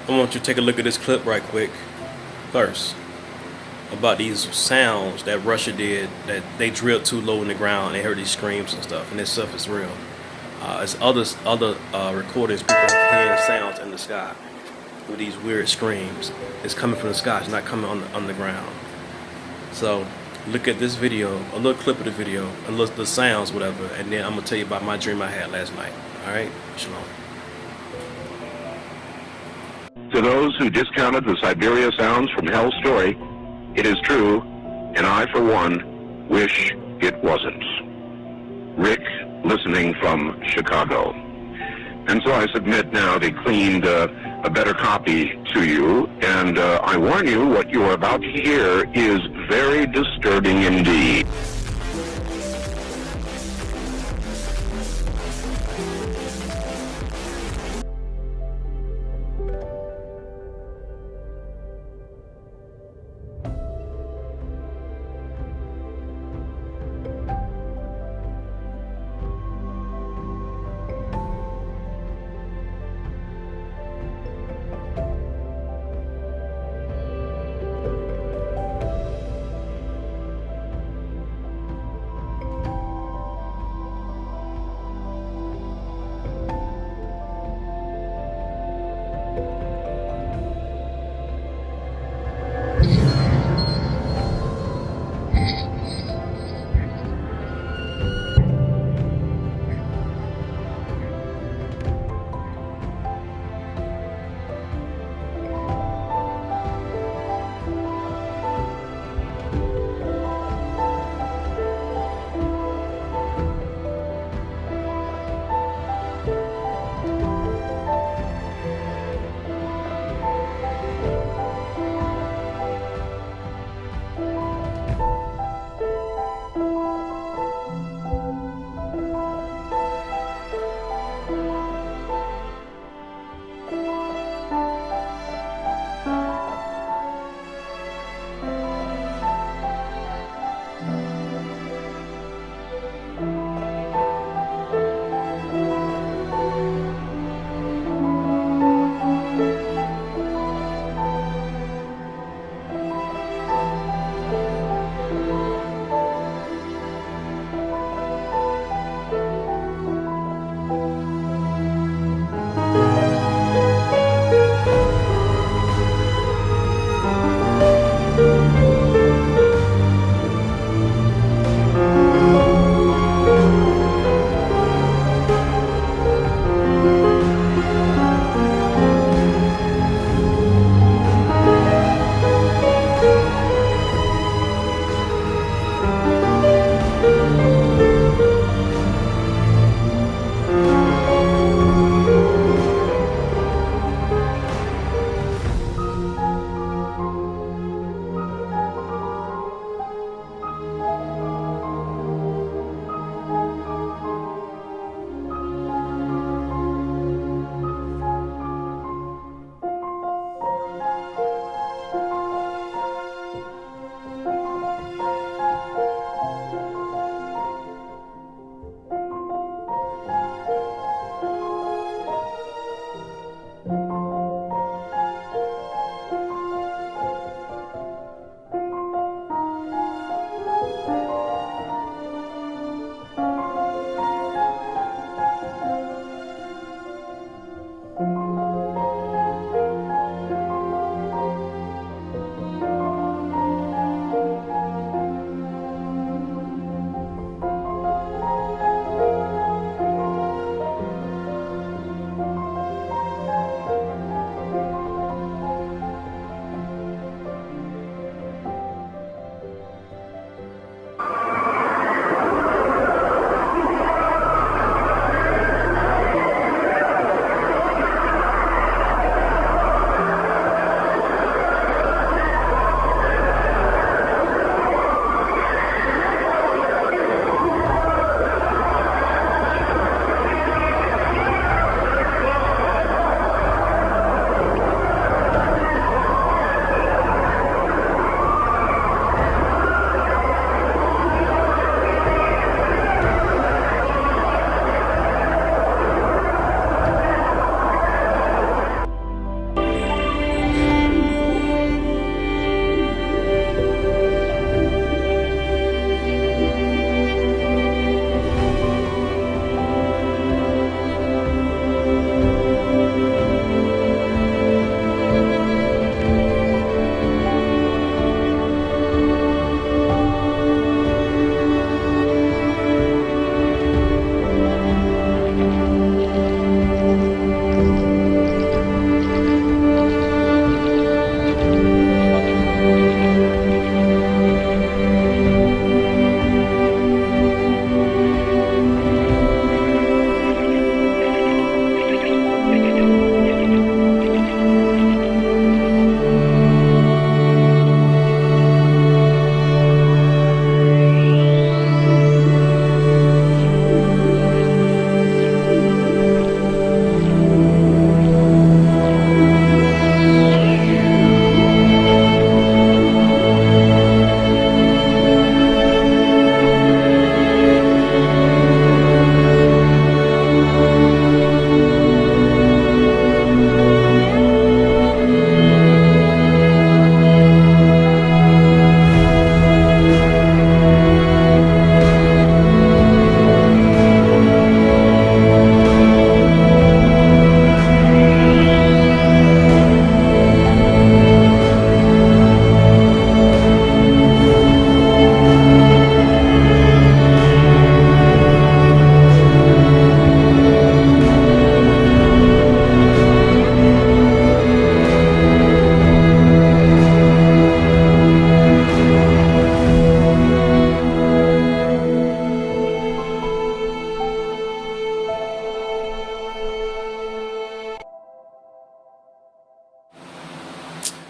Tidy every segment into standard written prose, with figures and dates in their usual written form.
I want you to take a look at this clip right quick first about these sounds that Russia did, that they drilled too low in the ground and they heard these screams and stuff, and this stuff is real. It's other recordings, people hearing sounds in the sky with these weird screams. It's coming from the sky, it's not coming on the ground. So look at this video, a little clip of the video, and look the sounds, whatever, and then I'm gonna tell you about my dream I had last night. Alright? Shalom. To those who discounted the Siberia Sounds from Hell story, it is true, and I, for one, wish it wasn't. Rick, listening from Chicago. And so I submit now the cleaned, a better copy to you, and I warn you, what you are about to hear is very disturbing indeed.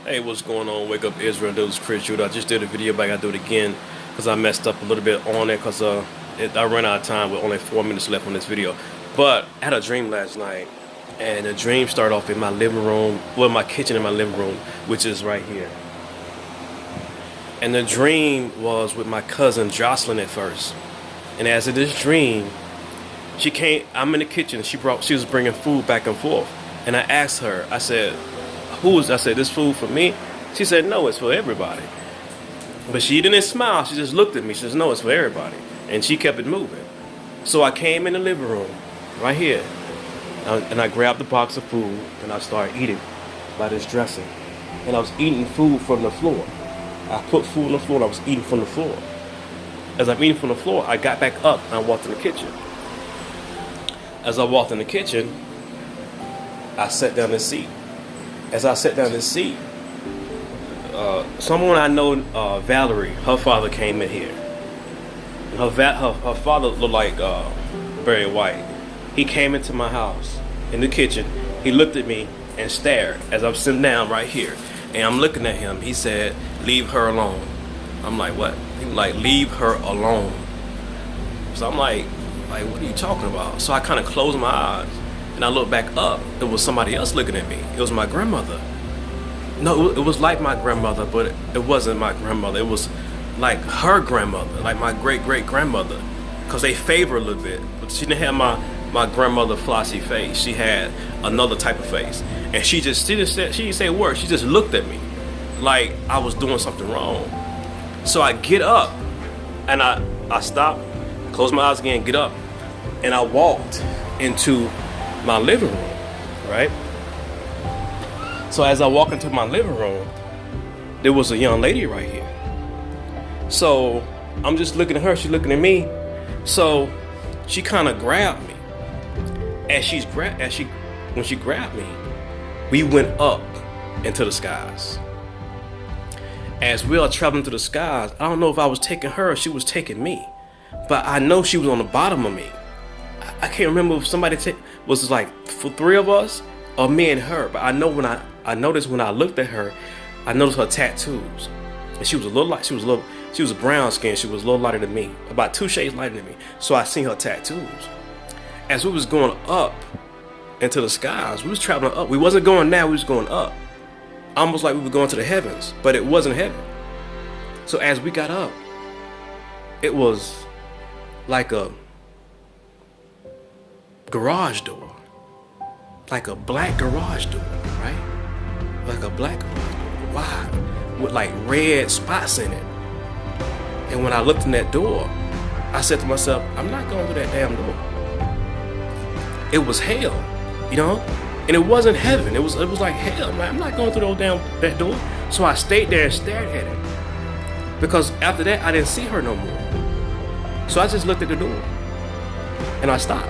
Hey, what's going on? Wake Up Israel, this is Chris Judah. I just did a video, but I gotta do it again because I messed up a little bit on it because I ran out of time with only 4 minutes left on this video. But I had a dream last night, and the dream started off in my living room, well, my kitchen in my living room, which is right here. And the dream was with my cousin Jocelyn at first. And as in this dream, she came, I'm in the kitchen, she was bringing food back and forth. And I asked her, I said, I said, this food for me? She said, no, it's for everybody. But she didn't smile. She just looked at me. She says, no, it's for everybody. And she kept it moving. So I came in the living room, right here, and I grabbed the box of food, and I started eating by this dressing. And I was eating food from the floor. I put food on the floor, and I was eating from the floor. As I'm eating from the floor, I got back up, and I walked in the kitchen. As I walked in the kitchen, I sat down in the seat. As I sat down in the seat, someone I know, Valerie, her father came in here. And her father looked like Barry White. He came into my house, in the kitchen. He looked at me and stared as I'm sitting down right here. And I'm looking at him. He said, leave her alone. I'm like, what? He was like, leave her alone. So I'm like, what are you talking about? So I kind of closed my eyes. And I looked back up. It was somebody else looking at me. It was my grandmother. No, it was like my grandmother, but it wasn't my grandmother. It was like her grandmother, like my great-great-grandmother. Because they favor a little bit. But she didn't have my grandmother flossy face. She had another type of face. And she didn't say a word. She just looked at me like I was doing something wrong. So I get up and I stopped, closed my eyes again, get up, and I walked into my living room, right? So as I walk into my living room, there was a young lady right here. So I'm just looking at her, she's looking at me. So she kind of grabbed me. When she grabbed me, we went up into the skies. As we are traveling through the skies, I don't know if I was taking her or she was taking me, but I know she was on the bottom of me. I can't remember if somebody was like for three of us or me and her, but I know I noticed when I looked at her, I noticed her tattoos, and she was a brown skin. She was a little lighter than me, about 2 shades lighter than me. So I seen her tattoos. As we was going up into the skies, we was traveling up. We wasn't going down, we was going up, almost like we were going to the heavens, but it wasn't heaven. So as we got up, it was like a garage door, like a black garage door, right? Like a black garage door, wide, with like red spots in it. And when I looked in that door, I said to myself, I'm not going through that damn door. It was hell, you know? And it wasn't heaven. It was like hell. I'm not going through that door. So I stayed there and stared at it. Because after that, I didn't see her no more. So I just looked at the door. And I stopped.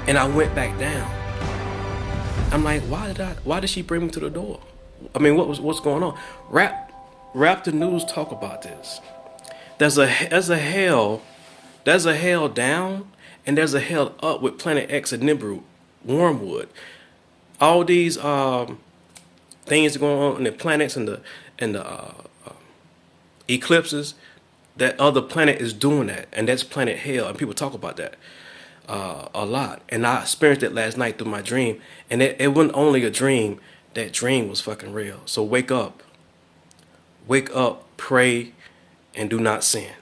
And I went back down. I'm like, why did she bring me to the door? I mean, what's going on? Raptor News talk about this. There's a hell down, and there's a hell up with Planet X and Nibiru, Wormwood. All these things going on in the planets and the eclipses. That other planet is doing that, and that's Planet Hell, and people talk about that a lot. And I experienced it last night through my dream, and it wasn't only a dream. That dream was fucking real. So wake up, pray, and do not sin.